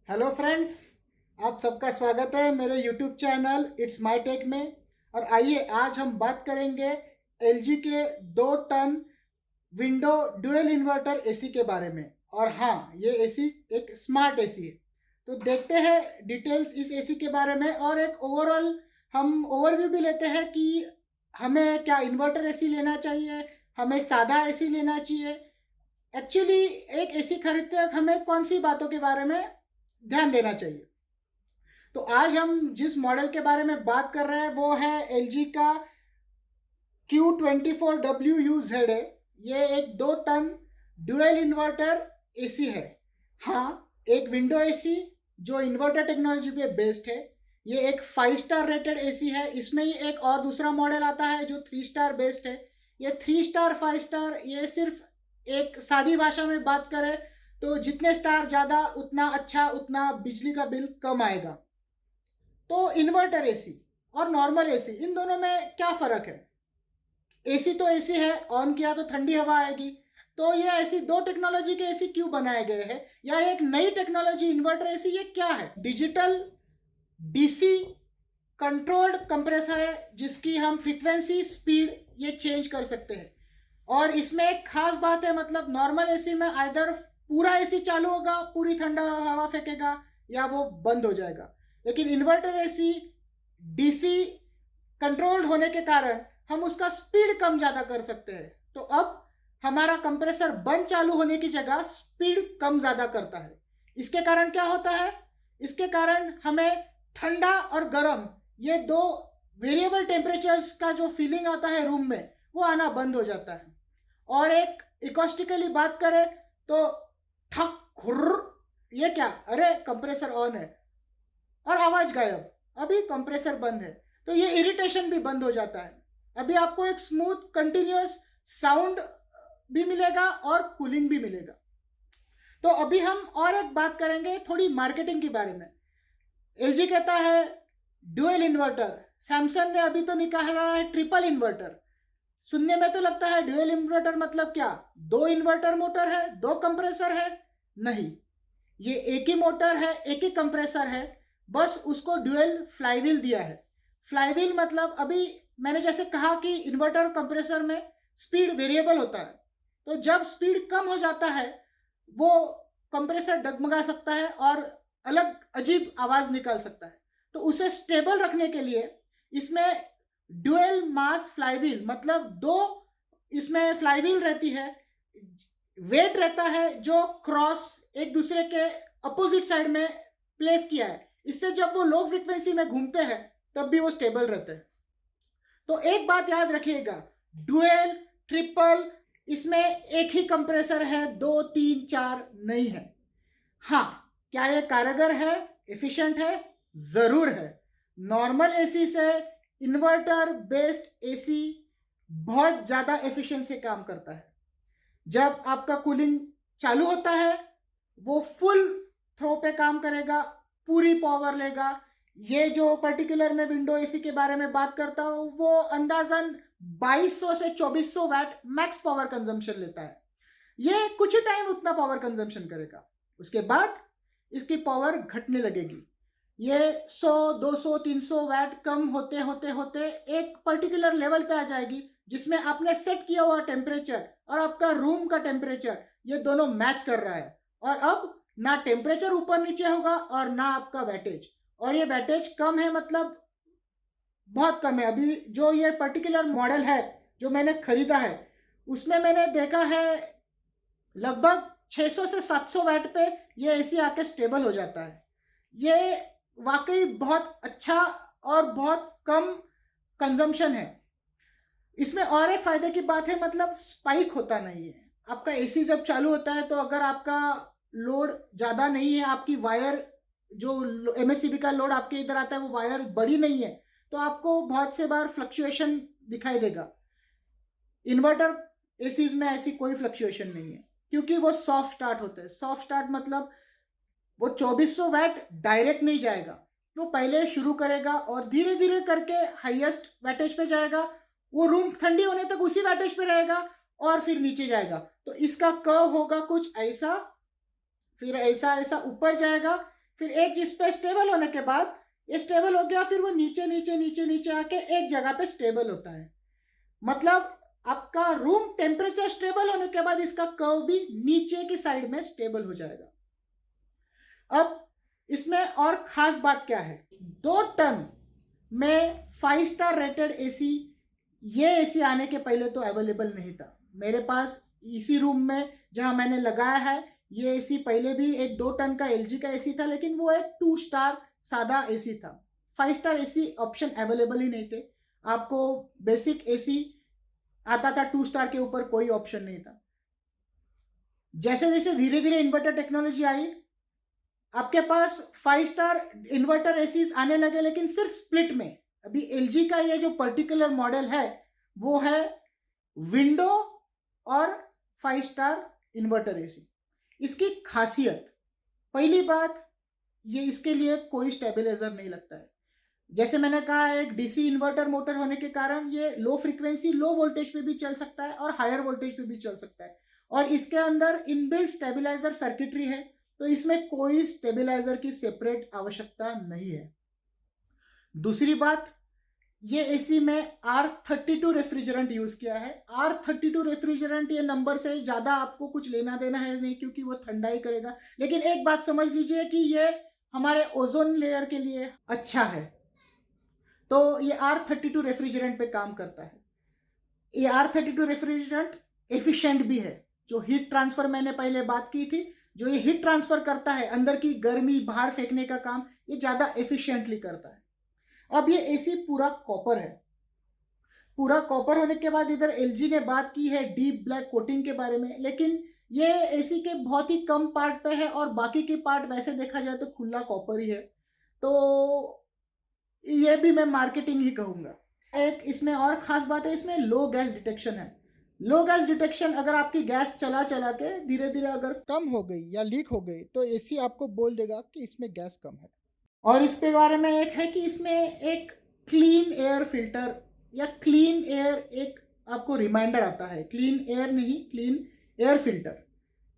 Hello friends, आप सबका स्वागत है मेरे YouTube channel it's my tech में। और आइए आज हम बात करेंगे एलजी के 2 ton window dual inverter AC के बारे में। और हाँ, ये एसी एक स्मार्ट एसी है। तो देखते हैं डिटेल्स इस एसी के बारे में और एक ओवरऑल हम ओवरव्यू भी लेते हैं कि हमें क्या इन्वर्टर एसी लेना चाहिए, हमें सादा एसी लेना चाहिए। एक्चुअली एक एसी खरीदते वक्त हमें कौन सी बातों के बारे में ध्यान देना चाहिए। तो आज हम जिस मॉडल के बारे में बात कर रहे हैं वो है एल का Q24WUZ है। ये एक 2 टन डुअल इन्वर्टर एसी है। हाँ, एक विंडो एसी जो इन्वर्टर टेक्नोलॉजी पे बेस्ड है। ये एक 5 स्टार रेटेड एसी है। इसमें ही एक और दूसरा मॉडल आता है जो 3 स्टार बेस्ड है। ये 3 स्टार 5 स्टार, ये सिर्फ एक सादी भाषा में बात करें तो जितने स्टार ज़्यादा उतना अच्छा, उतना बिजली का बिल कम आएगा। तो इन्वर्टर एसी और नॉर्मल एसी, इन दोनों में क्या फ़र्क है? एसी तो एसी है, ऑन किया तो ठंडी हवा आएगी। तो ये ऐसी दो टेक्नोलॉजी के एसी क्यों बनाए गए हैं, या एक नई टेक्नोलॉजी इन्वर्टर एसी ये क्या है? डिजिटल डीसी कंट्रोल्ड कंप्रेसर है जिसकी हम फ्रीक्वेंसी स्पीड ये चेंज कर सकते हैं। और इसमें एक खास बात है, मतलब नॉर्मल एसी में आइदर पूरा एसी चालू होगा, पूरी ठंडा हवा फेंकेगा, या वो बंद हो जाएगा। लेकिन इन्वर्टर एसी डीसी कंट्रोल्ड होने के कारण हम उसका स्पीड कम ज़्यादा कर सकते हैं। तो अब हमारा कंप्रेसर बंद चालू होने की जगह स्पीड कम ज़्यादा करता है। इसके कारण क्या होता है? इसके कारण हमें ठंडा और गर्म, ये दो वेरिएबल टेम्परेचर्स का जो फीलिंग आता है रूम में, वो आना बंद हो जाता है। और एक इकोस्टिकली बात करें तो ठक खुर्र, ये क्या, अरे कंप्रेसर ऑन है और आवाज़ गायब, अभी कंप्रेसर बंद है। तो ये इरिटेशन भी बंद हो जाता है। अभी आपको एक स्मूथ कंटिन्यूअस साउंड भी मिलेगा और कूलिंग भी मिलेगा। तो अभी हम और एक बात करेंगे थोड़ी मार्केटिंग के बारे में। एलजी कहता है डुअल इन्वर्टर, सैमसंग ने अभी तो निकाला है ट्रिपल इन्वर्टर। सुनने में तो लगता है डुअल इन्वर्टर मतलब क्या, 2 इन्वर्टर मोटर है, 2 कंप्रेसर है? नहीं, ये एक ही मोटर है, एक ही कंप्रेसर है, बस उसको डुअल फ्लाईव्हील दिया है। फ्लाईव्हील मतलब अभी मैंने जैसे कहा कि इन्वर्टर और कंप्रेसर में स्पीड वेरिएबल होता है। तो जब स्पीड कम हो जाता है वो कंप्रेसर डगमगा सकता है और अलग अजीब आवाज़ निकाल सकता है। तो उसे स्टेबल रखने के लिए इसमें डुअल मास फ्लाईव्हील, मतलब दो इसमें फ्लाईव्हील रहती है, वेट रहता है जो क्रॉस एक दूसरे के अपोजिट साइड में प्लेस किया है। इससे जब वो लो फ्रीक्वेंसी में घूमते हैं तब भी वो स्टेबल रहते हैं। तो एक बात याद रखिएगा, डुअल ट्रिपल, इसमें एक ही कंप्रेसर है, 2 3 4 नहीं है। हाँ, क्या ये कारगर है, एफिशिएंट है? जरूर है। नॉर्मल एसी से इन्वर्टर बेस्ड एसी बहुत ज़्यादा एफिशिएंट से काम करता है। जब आपका कूलिंग चालू होता है वो फुल थ्रो पे काम करेगा, पूरी पावर लेगा। ये जो पर्टिकुलर मैं विंडो एसी के बारे में बात करता हूँ वो अंदाजन 2200 से 2400 वैट मैक्स पावर कंजम्पशन लेता है। ये कुछ ही टाइम उतना पावर कंजम्पशन करेगा, उसके बाद इसकी पावर घटने लगेगी। ये 100 200 300 वैट कम होते होते होते एक पर्टिकुलर लेवल पे आ जाएगी जिसमें आपने सेट किया हुआ टेम्परेचर और आपका रूम का टेम्परेचर ये दोनों मैच कर रहा है। और अब ना टेम्परेचर ऊपर नीचे होगा और ना आपका वैटेज। और ये वैटेज कम है मतलब बहुत कम है। अभी जो ये पर्टिकुलर मॉडल है जो मैंने खरीदा है उसमें मैंने देखा है लगभग 600 से 700 वैट पे ये एसी आके स्टेबल हो जाता है। ये वाकई बहुत अच्छा और बहुत कम कंजम्पशन है। इसमें और एक फ़ायदे की बात है, मतलब स्पाइक होता नहीं है। आपका एसी जब चालू होता है तो अगर आपका लोड ज़्यादा नहीं है, आपकी वायर जो एमएससीबी का लोड आपके इधर आता है वो वायर बड़ी नहीं है, तो आपको बहुत से बार फ्लक्चुएशन दिखाई देगा। इन्वर्टर एसीज में ऐसी कोई फ्लक्चुएशन नहीं है क्योंकि वो सॉफ्ट स्टार्ट होते हैं। सॉफ्ट स्टार्ट मतलब वो 2400 वैट डायरेक्ट नहीं जाएगा, वो पहले शुरू करेगा और धीरे धीरे करके हाईएस्ट वैटेज पे जाएगा। वो रूम ठंडी होने तक उसी वैटेज पे रहेगा और फिर नीचे जाएगा। तो इसका कर्व होगा कुछ ऐसा, फिर ऐसा ऐसा ऊपर जाएगा, फिर एक इस पे स्टेबल होने के बाद ये स्टेबल हो गया, फिर वो नीचे नीचे नीचे नीचे आके एक जगह पे स्टेबल होता है। मतलब आपका रूम टेम्परेचर स्टेबल होने के बाद इसका कर्व भी नीचे की साइड में स्टेबल हो जाएगा। अब इसमें और खास बात क्या है, 2 टन में 5 स्टार रेटेड एसी, ये एसी आने के पहले तो अवेलेबल नहीं था मेरे पास। इसी रूम में जहां मैंने लगाया है ये एसी, पहले भी एक 2 टन का एलजी का एसी था, लेकिन वो एक 2 स्टार सादा एसी था। 5 स्टार एसी ऑप्शन अवेलेबल ही नहीं थे। आपको बेसिक एसी आता था, 2 स्टार के ऊपर कोई ऑप्शन नहीं था। जैसे जैसे धीरे धीरे इन्वर्टर टेक्नोलॉजी आई, आपके पास 5 स्टार इन्वर्टर एसीज आने लगे, लेकिन सिर्फ स्प्लिट में। अभी एलजी का ये जो पर्टिकुलर मॉडल है वो है विंडो और 5 स्टार इन्वर्टर एसी। इसकी खासियत, पहली बात, ये इसके लिए कोई स्टेबलाइजर नहीं लगता है। जैसे मैंने कहा, एक डीसी इन्वर्टर मोटर होने के कारण ये लो फ्रीक्वेंसी लो वोल्टेज पे भी चल सकता है और हायर वोल्टेज पे भी चल सकता है। और इसके अंदर इनबिल्ट स्टेबलाइजर सर्किटरी है, तो इसमें कोई स्टेबलाइजर की सेपरेट आवश्यकता नहीं है। दूसरी बात, ये एसी में R32 रेफ्रिजरेंट यूज किया है। R32 रेफ्रिजरेंट, ये नंबर से ज़्यादा आपको कुछ लेना देना है नहीं, क्योंकि वो ठंडा ही करेगा। लेकिन एक बात समझ लीजिए कि ये हमारे ओजोन लेयर के लिए अच्छा है, तो ये R32 रेफ्रिजरेंट पे काम करता है। ये R32 रेफ्रिजरेंट एफिशिएंट भी है। जो हीट ट्रांसफर मैंने पहले बात की थी, जो ये हीट ट्रांसफर करता है, अंदर की गर्मी बाहर फेंकने का काम, ये ज़्यादा एफिशिएंटली करता है। अब ये एसी पूरा कॉपर है। पूरा कॉपर होने के बाद इधर एलजी ने बात की है डीप ब्लैक कोटिंग के बारे में, लेकिन ये एसी के बहुत ही कम पार्ट पे है और बाकी के पार्ट वैसे देखा जाए तो खुला कॉपर ही है। तो ये भी मैं मार्केटिंग ही कहूँगा। एक इसमें और ख़ास बात है, इसमें लो गैस डिटेक्शन है। लो गैस डिटेक्शन, अगर आपकी गैस चला चला के धीरे धीरे अगर कम हो गई या लीक हो गई, तो एसी आपको बोल देगा कि इसमें गैस कम है। और इसके बारे में एक है कि इसमें एक क्लीन एयर फिल्टर या क्लीन एयर, एक आपको रिमाइंडर आता है। क्लीन एयर नहीं, क्लीन एयर फिल्टर।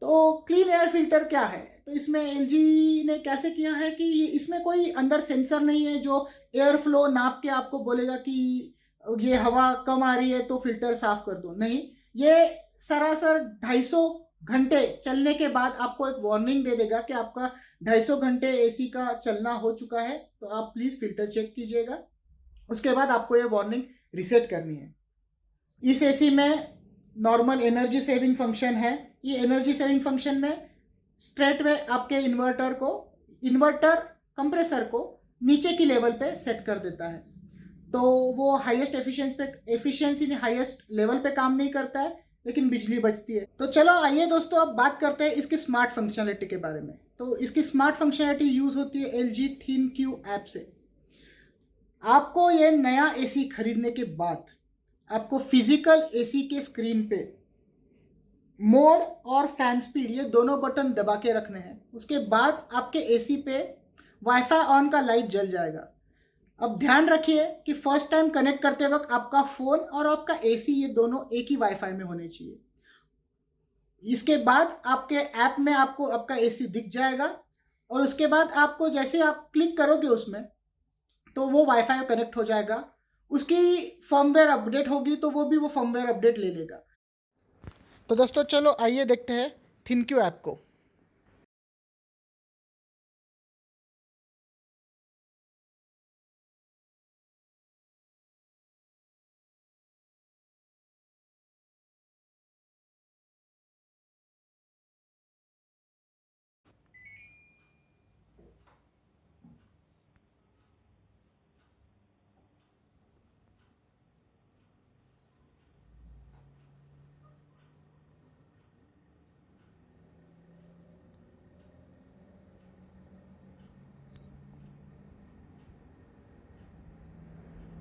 तो क्लीन एयर फिल्टर क्या है, तो इसमें एलजी ने कैसे किया है कि इसमें कोई अंदर सेंसर नहीं है जो एयर फ्लो नाप के आपको बोलेगा कि ये हवा कम आ रही है तो फिल्टर साफ कर दो। नहीं, ये सरासर 250 घंटे चलने के बाद आपको एक वार्निंग दे देगा कि आपका 250 घंटे एसी का चलना हो चुका है, तो आप प्लीज़ फिल्टर चेक कीजिएगा। उसके बाद आपको ये वार्निंग रिसेट करनी है। इस एसी में नॉर्मल एनर्जी सेविंग फंक्शन है। ये एनर्जी सेविंग फंक्शन में स्ट्रेट वे आपके इन्वर्टर कंप्रेसर को नीचे की लेवल पे सेट कर देता है, तो वो हाईएस्ट एफिशिएंसी ने हाईएस्ट लेवल पे काम नहीं करता है, लेकिन बिजली बचती है। तो चलो आइए दोस्तों, अब बात करते हैं इसकी स्मार्ट फंक्शनलिटी के बारे में। तो इसकी स्मार्ट फंक्शनलिटी यूज़ होती है LG ThinQ ऐप से। आपको ये नया एसी खरीदने के बाद आपको फिजिकल एसी के स्क्रीन पे मोड और फैन स्पीड, ये दोनों बटन दबा के रखने हैं। उसके बाद आपके एसी पे वाईफाई ऑन का लाइट जल जाएगा। अब ध्यान रखिए कि फर्स्ट टाइम कनेक्ट करते वक्त आपका फ़ोन और आपका एसी ये दोनों एक ही वाईफाई में होने चाहिए। इसके बाद आपके ऐप में आपको आपका एसी दिख जाएगा, और उसके बाद आपको जैसे आप क्लिक करोगे उसमें, तो वो वाईफाई कनेक्ट हो जाएगा। उसकी फर्मवेयर अपडेट होगी तो वो फर्मवेयर अपडेट ले लेगा। तो दोस्तों चलो आइए देखते हैं ThinQ ऐप को।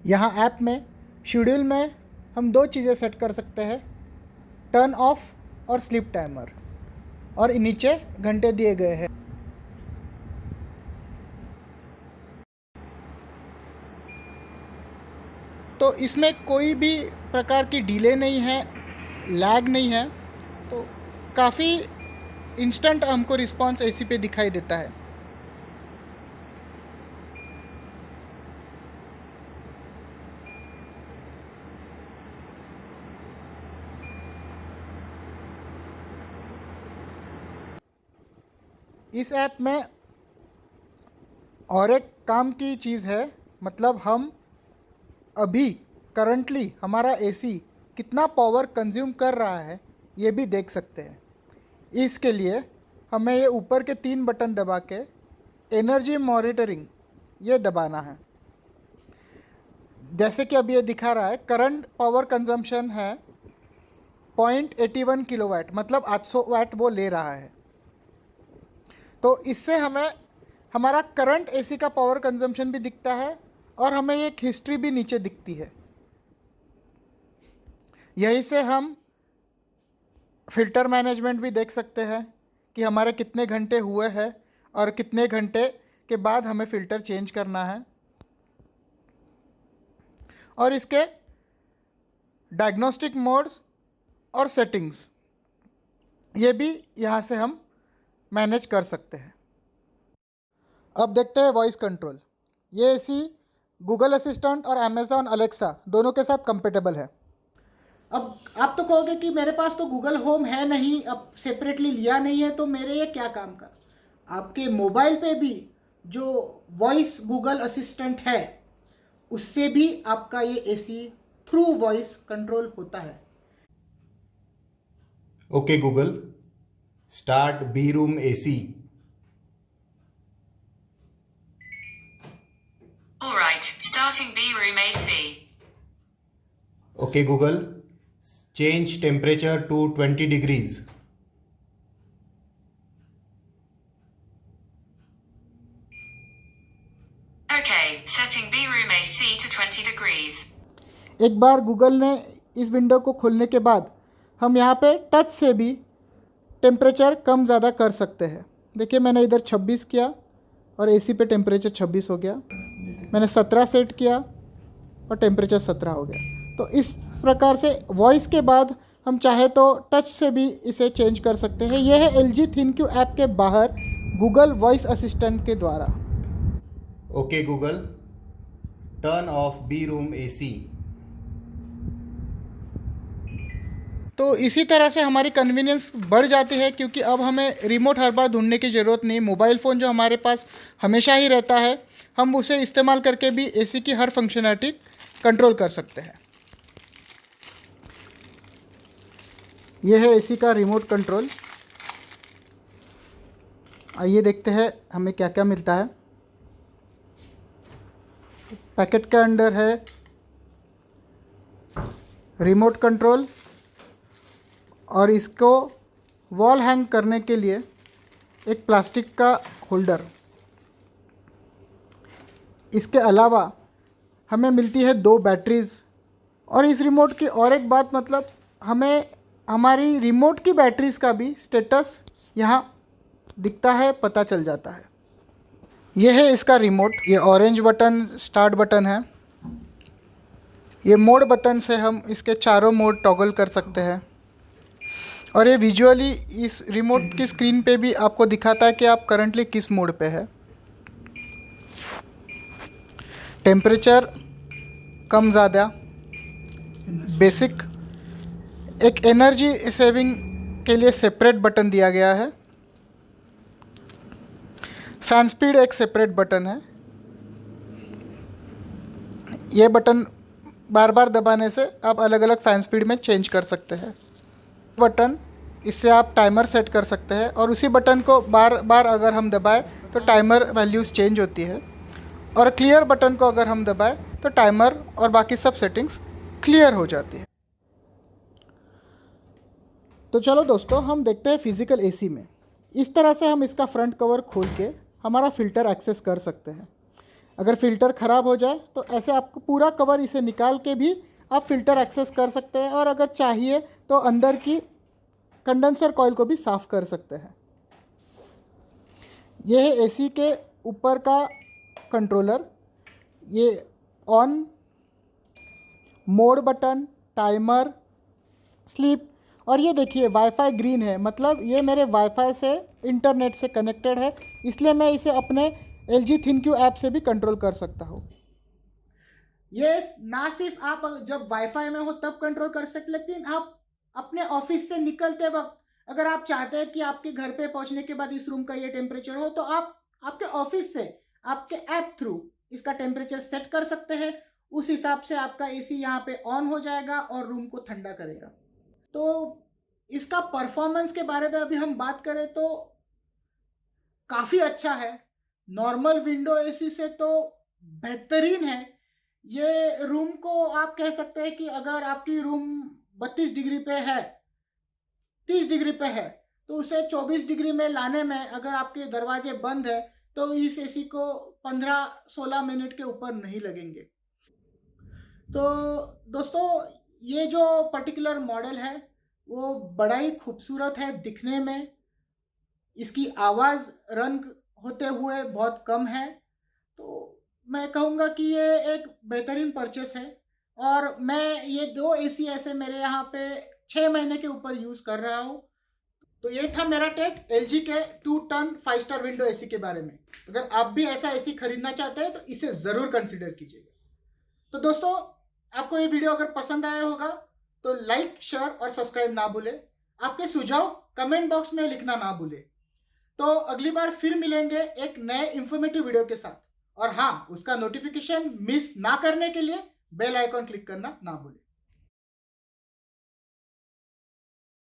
यहाँ ऐप में शेड्यूल में हम 2 चीज़ें सेट कर सकते हैं, टर्न ऑफ और स्लीप टाइमर, और नीचे घंटे दिए गए हैं। तो इसमें कोई भी प्रकार की डिले नहीं है, लैग नहीं है, तो काफ़ी इंस्टेंट हमको रिस्पांस एसी पे दिखाई देता है। इस ऐप में और एक काम की चीज़ है, मतलब हम अभी करंटली हमारा एसी कितना पावर कंज्यूम कर रहा है ये भी देख सकते हैं। इसके लिए हमें ये ऊपर के 3 बटन दबा के एनर्जी मॉनिटरिंग ये दबाना है। जैसे कि अभी ये दिखा रहा है करंट पावर कंजम्पशन है 0.81 किलोवाट, मतलब 800 वाट वो ले रहा है। तो इससे हमें हमारा करंट एसी का पावर कंजम्पशन भी दिखता है और हमें एक हिस्ट्री भी नीचे दिखती है। यहीं से हम फ़िल्टर मैनेजमेंट भी देख सकते हैं कि हमारे कितने घंटे हुए हैं और कितने घंटे के बाद हमें फ़िल्टर चेंज करना है। और इसके डायग्नोस्टिक मोड्स और सेटिंग्स ये भी यहाँ से हम मैनेज कर सकते हैं। अब देखते हैं वॉइस कंट्रोल। ये एसी गूगल असिस्टेंट और अमेज़ॉन अलेक्सा दोनों के साथ कंपेटेबल है। अब आप तो कहोगे कि मेरे पास तो गूगल होम है नहीं, अब सेपरेटली लिया नहीं है, तो मेरे ये क्या काम का। आपके मोबाइल पे भी जो वॉइस गूगल असिस्टेंट है उससे भी आपका ये एसी थ्रू वॉइस कंट्रोल होता है। Okay Google, start B room AC. All right, starting B room AC. Okay Google, change temperature to 20 degrees. Okay, setting B room AC to 20 degrees. एक बार Google ने इस विंडो को खोलने के बाद हम यहाँ पे टच से भी टेम्परेचर कम ज़्यादा कर सकते हैं। देखिए मैंने इधर 26 किया और एसी पे टेम्परेचर 26 हो गया। मैंने 17 सेट किया और टेम्परेचर 17 हो गया। तो इस प्रकार से वॉइस के बाद हम चाहे तो टच से भी इसे चेंज कर सकते हैं। यह है LG ThinQ ऐप के बाहर गूगल वॉइस असिस्टेंट के द्वारा। Okay Google, turn off B room AC. तो इसी तरह से हमारी कन्वीनियंस बढ़ जाती है, क्योंकि अब हमें रिमोट हर बार ढूंढने की ज़रूरत नहीं। मोबाइल फ़ोन जो हमारे पास हमेशा ही रहता है, हम उसे इस्तेमाल करके भी एसी की हर फंक्शनैलिटी कंट्रोल कर सकते हैं। यह है एसी का रिमोट कंट्रोल। आइए देखते हैं हमें क्या क्या मिलता है। पैकेट के अंदर है रिमोट कंट्रोल और इसको वॉल हैंग करने के लिए एक प्लास्टिक का होल्डर। इसके अलावा हमें मिलती है 2 बैटरीज़। और इस रिमोट की और एक बात, मतलब हमें हमारी रिमोट की बैटरीज़ का भी स्टेटस यहाँ दिखता है, पता चल जाता है। यह है इसका रिमोट। ये ऑरेंज बटन स्टार्ट बटन है। ये मोड बटन से हम इसके चारों मोड टॉगल कर सकते हैं। और ये विजुअली इस रिमोट की स्क्रीन पे भी आपको दिखाता है कि आप करंटली किस मोड पे है। टेम्परेचर कम ज़्यादा, बेसिक। एक एनर्जी सेविंग के लिए सेपरेट बटन दिया गया है। फैन स्पीड एक सेपरेट बटन है। ये बटन बार बार दबाने से आप अलग अलग फैन स्पीड में चेंज कर सकते हैं। बटन, इससे आप टाइमर सेट कर सकते हैं और उसी बटन को बार बार अगर हम दबाएं तो टाइमर वैल्यूज़ चेंज होती है। और क्लियर बटन को अगर हम दबाएं तो टाइमर और बाकी सब सेटिंग्स क्लियर हो जाती है। तो चलो दोस्तों, हम देखते हैं फिज़िकल एसी में। इस तरह से हम इसका फ्रंट कवर खोल के हमारा फ़िल्टर एक्सेस कर सकते हैं। अगर फ़िल्टर ख़राब हो जाए तो ऐसे आपको पूरा कवर इसे निकाल के भी आप फ़िल्टर एक्सेस कर सकते हैं। और अगर चाहिए तो अंदर की कंडेंसर कॉइल को भी साफ़ कर सकते हैं। यह है एसी के ऊपर का कंट्रोलर। ये on, mode button, timer, sleep. और ये देखिए वाईफाई ग्रीन है, मतलब ये मेरे वाईफाई से इंटरनेट से कनेक्टेड है, इसलिए मैं इसे अपने LG ThinQ ऐप से भी कंट्रोल कर सकता हूँ। ये ना सिर्फ आप जब वाईफाई में हो तब कंट्रोल कर सकते, लेकिन आप अपने ऑफिस से निकलते वक्त अगर आप चाहते हैं कि आपके घर पे पहुंचने के बाद इस रूम का ये टेम्परेचर हो, तो आप आपके ऑफिस से आपके ऐप थ्रू इसका टेम्परेचर सेट कर सकते हैं। उस हिसाब से आपका एसी यहाँ पे ऑन हो जाएगा और रूम को ठंडा करेगा। तो इसका परफॉर्मेंस के बारे में अभी हम बात करें तो काफ़ी अच्छा है। नॉर्मल विंडो एसी से तो बेहतरीन है। ये रूम को आप कह सकते हैं कि अगर आपकी रूम 32 डिग्री पे है, 30 डिग्री पे है, तो उसे 24 डिग्री में लाने में अगर आपके दरवाजे बंद है तो इस एसी को 15-16 मिनट के ऊपर नहीं लगेंगे। तो दोस्तों, ये जो पर्टिकुलर मॉडल है वो बड़ा ही खूबसूरत है दिखने में। इसकी आवाज़ रन होते हुए बहुत कम है। तो मैं कहूँगा कि ये एक बेहतरीन परचेस है और मैं ये 2 एसी ऐसे मेरे यहाँ पे 6 महीने के ऊपर यूज़ कर रहा हूँ। तो ये था मेरा टेक LG के 2 टन 5 स्टार विंडो एसी के बारे में। अगर आप भी ऐसा एसी खरीदना चाहते हैं तो इसे ज़रूर कंसिडर कीजिएगा। तो दोस्तों, आपको ये वीडियो अगर पसंद आया होगा तो लाइक, शेयर और सब्सक्राइब ना भूलें। आपके सुझाव कमेंट बॉक्स में लिखना ना भूलें। तो अगली बार फिर मिलेंगे एक नए इंफॉर्मेटिव वीडियो के साथ। और हाँ, उसका नोटिफिकेशन मिस ना करने के लिए बेल आइकॉन क्लिक करना ना भूलें।